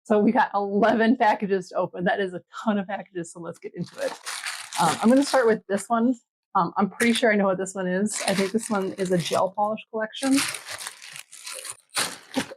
So we got 11 packages to open. That is a ton of packages, so let's get into it. I'm going to start with this one. I'm pretty sure I know what this one is. I think this one is a gel polish collection.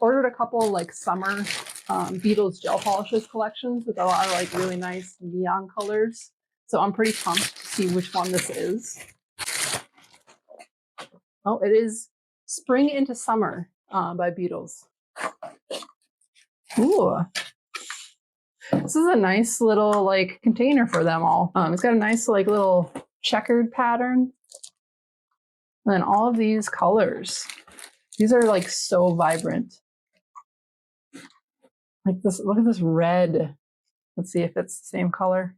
Ordered a couple like summer Beetles gel polishes collections with a lot of like really nice neon colors. So I'm pretty pumped to see which one this is. Oh, it is Spring into Summer by Beetles. Ooh. This is a nice little like container for them all. It's got a nice like little checkered pattern. And then all of these colors. These are like so vibrant. Like this, look at this red. Let's see if it's the same color.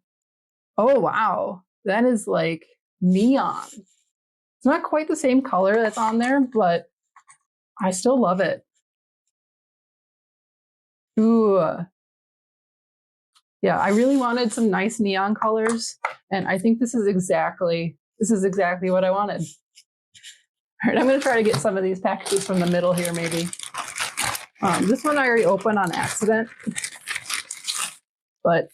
Oh, wow. That is like neon. It's not quite the same color that's on there, but I still love it. Ooh. Yeah, I really wanted some nice neon colors, and I think this is exactly what I wanted. All right, I'm going to try to get some of these packages from the middle here, maybe. This one I already opened on accident, but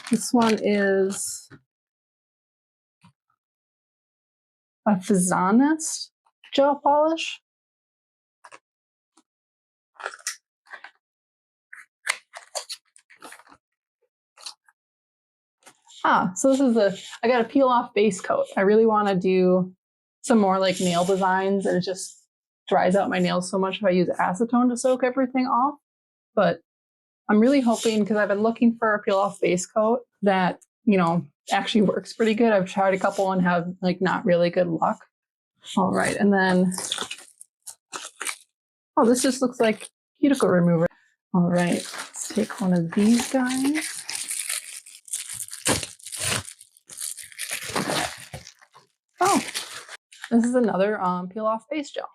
this one is a Fizanist gel polish. So this is I got a peel off base coat. I really want to do some more like nail designs, and it just dries out my nails so much if I use acetone to soak everything off. But I'm really hoping, because I've been looking for a peel off base coat that, you know, actually works pretty good. I've tried a couple and have like not really good luck. All right, and then, oh, this just looks like cuticle remover. All right, let's take one of these guys. Oh, this is another peel off base gel.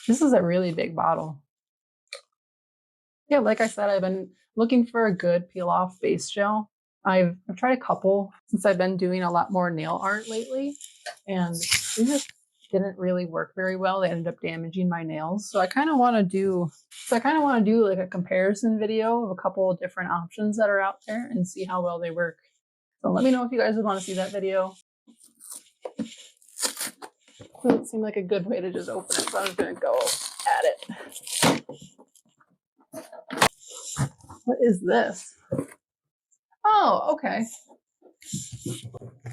This is a really big bottle. Yeah, like I said, I've been looking for a good peel off base gel. I've tried a couple since I've been doing a lot more nail art lately, and they just didn't really work very well. They ended up damaging my nails. So I kind of want to do like a comparison video of a couple of different options that are out there and see how well they work. So let me know if you guys would want to see that video. Doesn't seem like a good way to just open it, so I'm just gonna go at it. What is this? Oh, okay.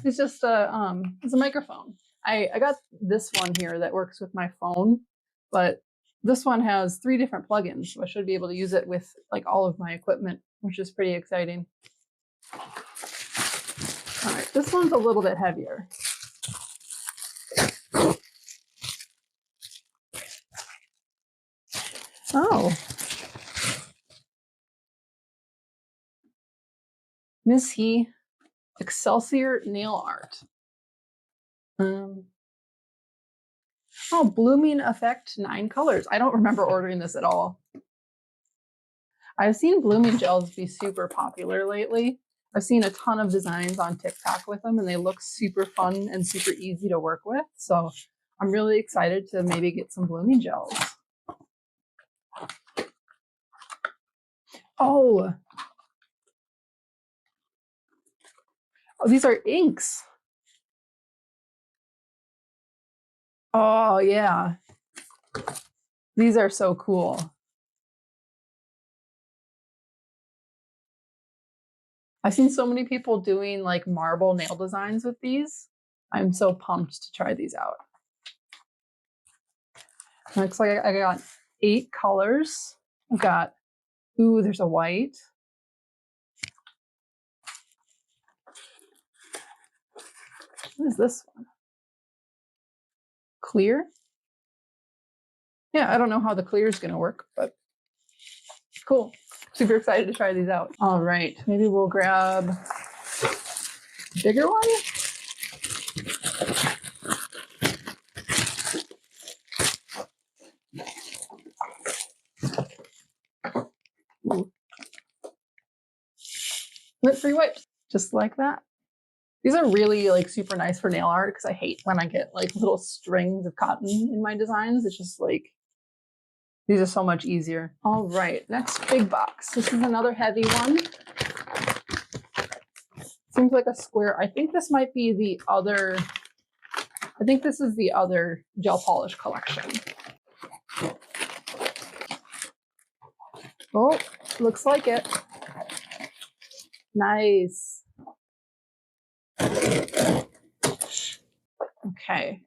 It's just it's a microphone. I got this one here that works with my phone, but this one has 3 different plugins, so I should be able to use it with like all of my equipment, which is pretty exciting. All right, this one's a little bit heavier. Oh. Miss He Excelsior Nail Art. Oh, Blooming Effect 9 colors. I don't remember ordering this at all. I've seen blooming gels be super popular lately. I've seen a ton of designs on TikTok with them, and they look super fun and super easy to work with. So I'm really excited to maybe get some blooming gels. Oh, these are inks. Oh, yeah. These are so cool. I've seen so many people doing like marble nail designs with these. I'm so pumped to try these out. Looks like I got 8 colors. I've got, ooh, there's a white. What is this one? Clear? Yeah, I don't know how the clear is going to work, but cool. Super excited to try these out. All right, maybe we'll grab a bigger one. Lint-free wipes, just like that. These are really like super nice for nail art because I hate when I get like little strings of cotton in my designs. It's just like, these are so much easier. All right, next big box. This is another heavy one. Seems like a square. I think this might be the other, I think this is the other gel polish collection. Oh, looks like it. Nice. Okay.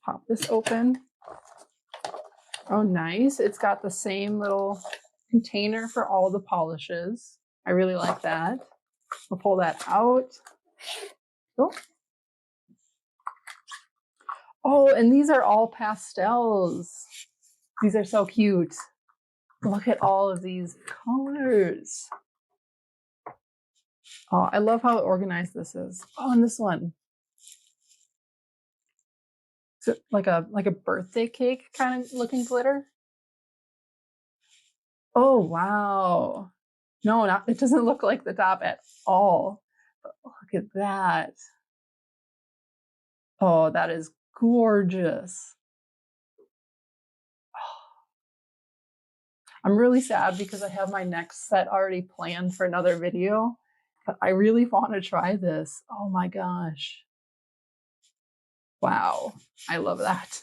Pop this open. Oh, nice. It's got the same little container for all the polishes. I really like that. We'll pull that out. Oh. Oh, and these are all pastels. These are so cute. Look at all of these colors. Oh, I love how organized this is. Oh, and this one. Is it like a birthday cake kind of looking glitter? Oh, wow. No, it doesn't look like the top at all. But look at that. Oh, that is gorgeous. I'm really sad because I have my next set already planned for another video, but I really want to try this. Oh my gosh. Wow. I love that.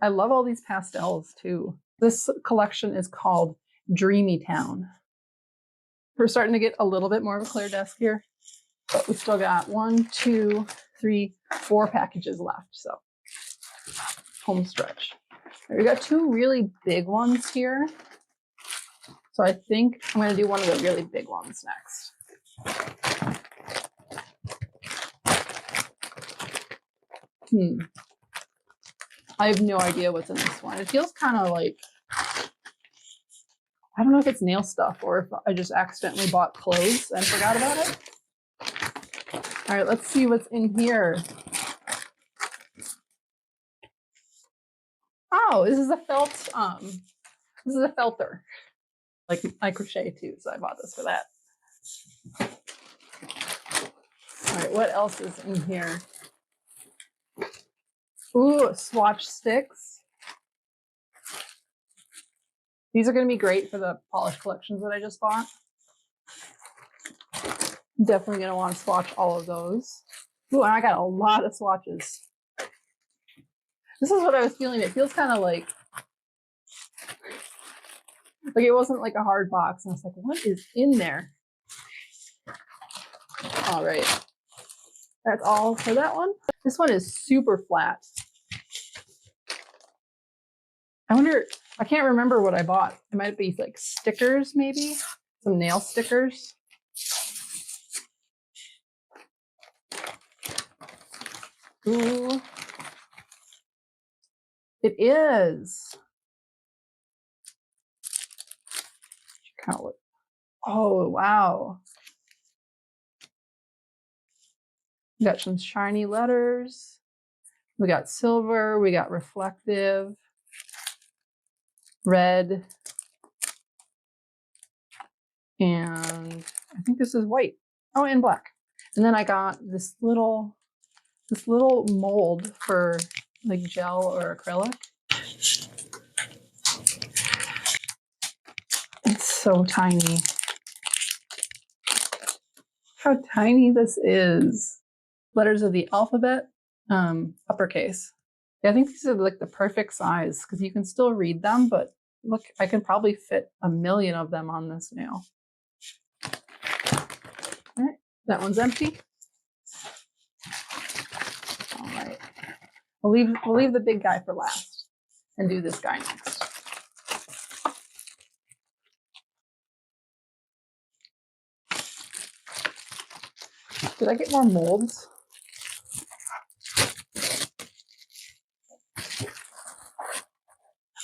I love all these pastels too. This collection is called Dreamy Town. We're starting to get a little bit more of a clear desk here, but we still got 1, 2, 3, 4 packages left. So home stretch. We got 2 really big ones here. So I think I'm going to do one of the really big ones next. I have no idea what's in this one. It feels kind of like, I don't know if it's nail stuff or if I just accidentally bought clothes and forgot about it. All right, let's see what's in here. Oh, this is a felt, this is a felter. Like I crochet too, so I bought this for that. All right, what else is in here? Ooh, swatch sticks. These are going to be great for the polish collections that I just bought. Definitely going to want to swatch all of those. Ooh, and I got a lot of swatches. This is what I was feeling. It feels kind of like it wasn't like a hard box. And I was like, what is in there? All right. That's all for that one. This one is super flat. I wonder, I can't remember what I bought. It might be like stickers, maybe some nail stickers. Ooh. It is. Oh, wow. We got some shiny letters. We got silver. We got reflective, red, and I think this is white. Oh, and black. And then I got this little mold for like gel or acrylic. It's so tiny. How tiny this is. Letters of the alphabet, uppercase. Yeah, I think these are like the perfect size because you can still read them, but look, I can probably fit 1,000,000 of them on this nail. All right, that one's empty. All right, we'll leave the big guy for last and do this guy next. Did I get more molds?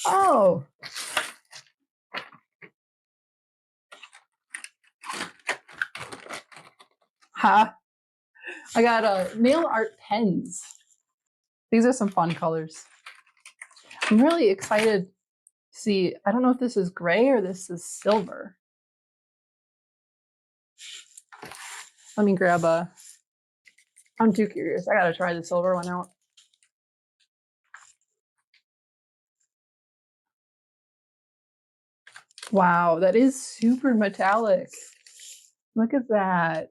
Oh. Ha. I got nail art pens. These are some fun colors. I'm really excited to see, I don't know if this is gray or this is silver. Let me grab a, I'm too curious. I gotta try the silver one out. Wow, that is super metallic. Look at that.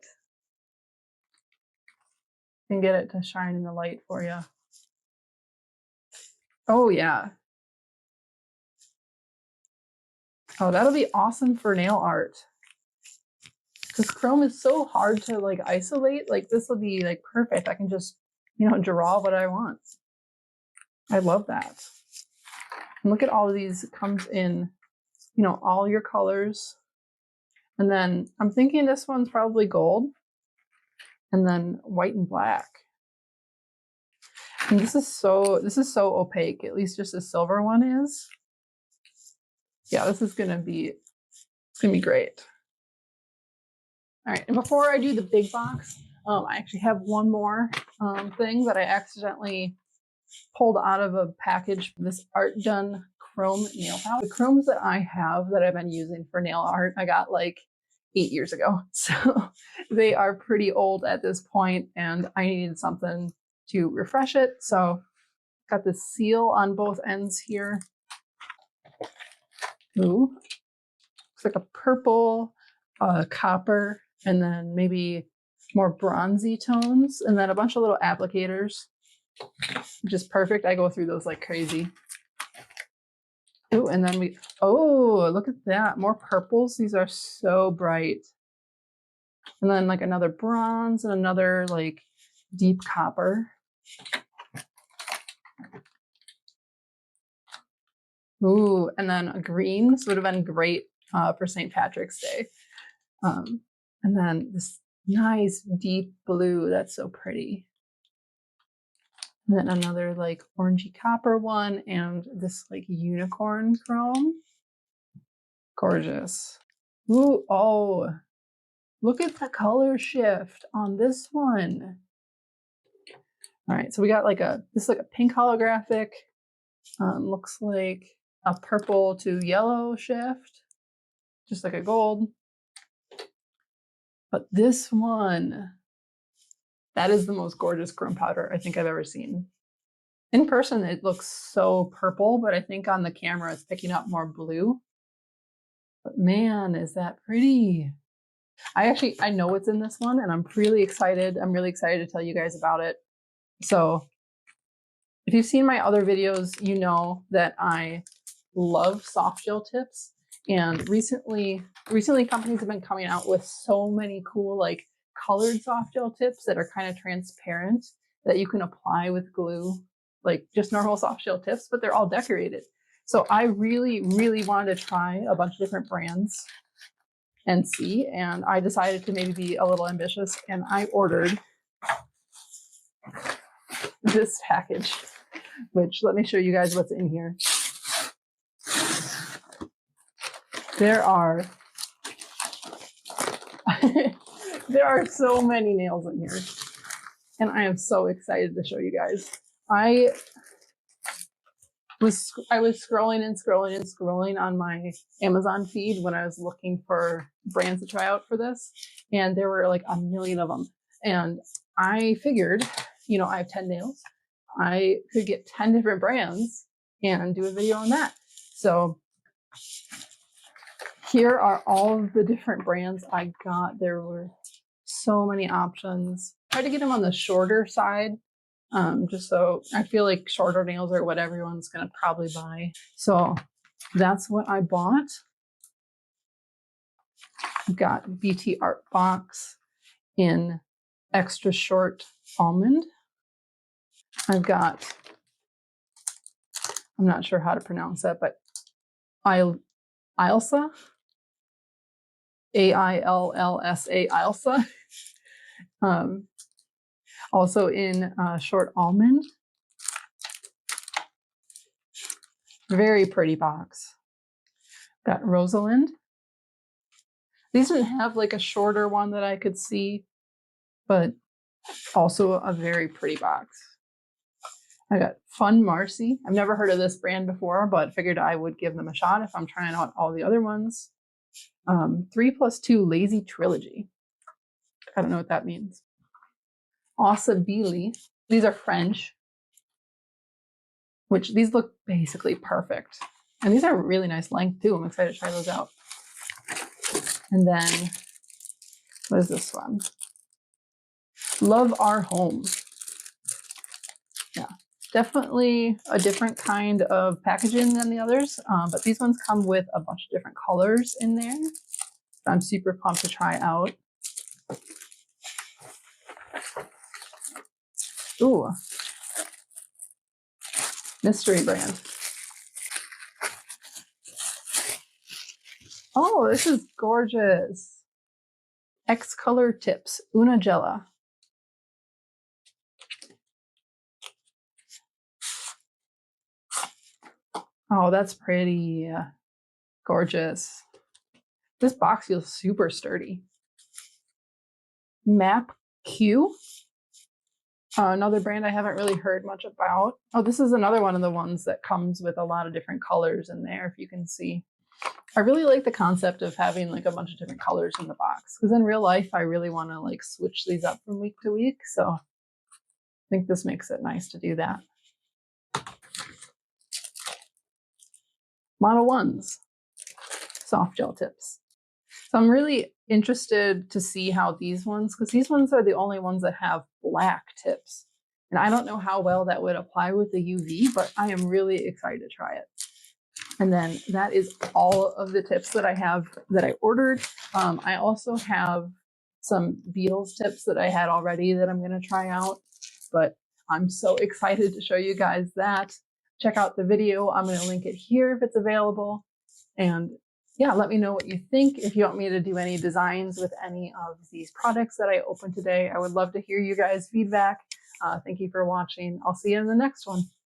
And get it to shine in the light for you. Oh yeah. Oh, that'll be awesome for nail art. Because chrome is so hard to like isolate. Like this will be like perfect. I can just, you know, draw what I want. I love that. And look at all of these. It comes in, you know, all your colors. And then I'm thinking this one's probably gold. And then white and black. And this is so opaque. At least just the silver one is. Yeah, this is gonna be great. All right, and before I do the big box, I actually have one more thing that I accidentally pulled out of a package. This Art Done Chrome nail powder. The chromes that I have that I've been using for nail art, I got like 8 years ago. So they are pretty old at this point, and I needed something to refresh it. So got the seal on both ends here. Ooh, looks like a purple, copper, and then maybe more bronzy tones, and then a bunch of little applicators, which is perfect. I go through those like crazy. Oh, and then oh, look at that. More purples. These are so bright. And then like another bronze and another like deep copper. Ooh, and then a green. This would have been great for St. Patrick's Day. And then this nice deep blue. That's so pretty. And then another like orangey copper one, and this like unicorn chrome. Gorgeous. Ooh, oh, look at the color shift on this one. All right, so we got like this is like a pink holographic. Looks like a purple to yellow shift, just like a gold. But this one, that is the most gorgeous chrome powder I think I've ever seen. In person, it looks so purple, but I think on the camera it's picking up more blue. But man, is that pretty. I know what's in this one, and I'm really excited. I'm really excited to tell you guys about it. So if you've seen my other videos, you know that I love soft gel tips. And recently companies have been coming out with so many cool like colored soft gel tips that are kind of transparent that you can apply with glue, like just normal soft gel tips, but they're all decorated. So I really, really wanted to try a bunch of different brands and see, and I decided to maybe be a little ambitious, and I ordered this package, which let me show you guys what's in here. There are there are so many nails in here, and I am so excited to show you guys. I was scrolling and scrolling and scrolling on my Amazon feed when I was looking for brands to try out for this, and there were like a million of them. And I figured, you know, I have 10 nails. I could get 10 different brands and do a video on that. So here are all of the different brands I got. There were so many options. I tried to get them on the shorter side, just so I feel like shorter nails are what everyone's gonna probably buy. So that's what I bought. I've got BT Art Box in extra short almond. I've got, I'm not sure how to pronounce that, but Ailsa, AILLSA, Ailsa. Also in short almond. Very pretty box. Got Rosalind. These didn't have like a shorter one that I could see, but also a very pretty box. I got Fun Marcy. I've never heard of this brand before, but figured I would give them a shot if I'm trying out all the other ones. 3+2 Lazy Trilogy. I don't know what that means. Osabili. These are French, which these look basically perfect. And these are really nice length too. I'm excited to try those out. And then, what is this one? Love Our Home. Yeah, definitely a different kind of packaging than the others, but these ones come with a bunch of different colors in there. I'm super pumped to try out. Ooh, mystery brand. Oh, this is gorgeous. X Color Tips, Una Gela. Oh, that's pretty. Gorgeous. This box feels super sturdy. Map Q. Another brand I haven't really heard much about. Oh, this is another one of the ones that comes with a lot of different colors in there, if you can see. I really like the concept of having like a bunch of different colors in the box, because in real life, I really want to like switch these up from week to week. So I think this makes it nice to do that. Model 1s, soft gel tips. So I'm really interested to see how these ones, because these ones are the only ones that have black tips. And I don't know how well that would apply with the UV, but I am really excited to try it. And then that is all of the tips that I have that I ordered. I also have some Beetles tips that I had already that I'm going to try out, but I'm so excited to show you guys that. Check out the video. I'm going to link it here if it's available. And yeah, let me know what you think. If you want me to do any designs with any of these products that I opened today, I would love to hear you guys' feedback. Thank you for watching. I'll see you in the next one.